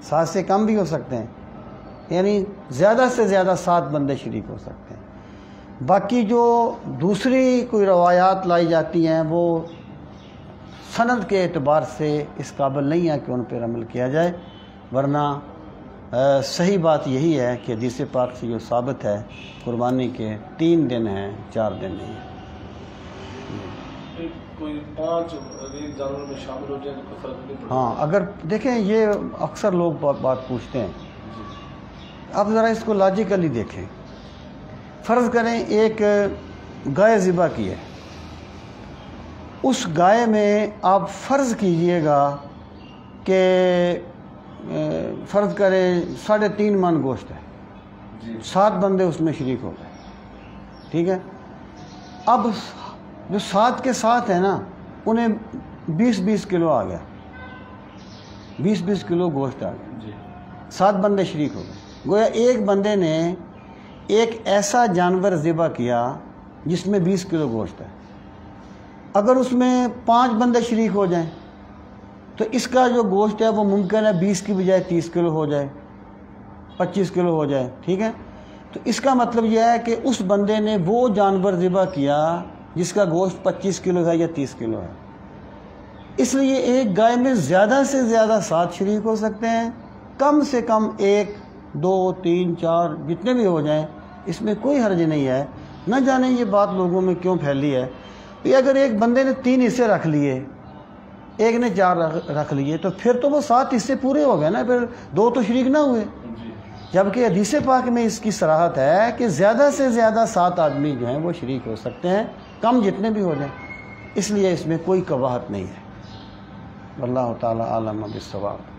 7 سے کم بھی ہو سکتے ہیں، یعنی زیادہ سے زیادہ 7 بندے شریک ہو سکتے ہیں۔ باقی جو دوسری کوئی روایات لائی جاتی ہیں وہ سند کے اعتبار سے اس قابل نہیں ہے کہ ان پر عمل کیا جائے، ورنہ صحیح بات یہی ہے کہ حدیث پاک سے جو ثابت ہے قربانی کے 3 دن ہیں، 4 دن نہیں ہیں۔ کوئی 5 جانور میں شامل ہو جائے تو کوئی فرق نہیں پڑتا؟ ہاں، اگر دیکھیں یہ اکثر لوگ بات پوچھتے ہیں، آپ ذرا اس کو لاجیکلی دیکھیں۔ فرض کریں ایک گائے ذبح کی ہے، اس گائے میں آپ فرض کیجئے گا کہ فرض کریں 3.5 من گوشت ہے، 7 بندے اس میں شریک ہو گئے، ٹھیک ہے۔ اب جو 7 کے 7 ہیں نا، انہیں 20 کلو آ گیا، 20 کلو گوشت آ گیا، 7 بندے شریک ہو گئے۔ گویا ایک بندے نے ایک ایسا جانور ذبح کیا جس میں 20 کلو گوشت ہے۔ اگر اس میں 5 بندے شریک ہو جائیں تو اس کا جو گوشت ہے وہ ممکن ہے 20 کی بجائے 30 کلو ہو جائے، 25 کلو ہو جائے، ٹھیک ہے۔ تو اس کا مطلب یہ ہے کہ اس بندے نے وہ جانور ذبح کیا جس کا گوشت 25 کلو ہے یا 30 کلو ہے۔ اس لیے ایک گائے میں زیادہ سے زیادہ 7 شریک ہو سکتے ہیں، کم سے کم 1 2 3 4 جتنے بھی ہو جائیں، اس میں کوئی حرج نہیں ہے۔ نہ جانے یہ بات لوگوں میں کیوں پھیلی ہے کہ اگر ایک بندے نے 3 حصے رکھ لیے، ایک نے 4 رکھ لیے، تو پھر تو وہ 7 حصے پورے ہو گئے نا، پھر 2 تو شریک نہ ہوئے۔ جبکہ حدیث پاک میں اس کی صراحت ہے کہ زیادہ سے زیادہ 7 آدمی جو ہیں وہ شریک ہو سکتے ہیں، کم جتنے بھی ہو جائیں، اس لیے اس میں کوئی قباحت نہیں ہے۔ واللہ تعالی عالم بالصواب۔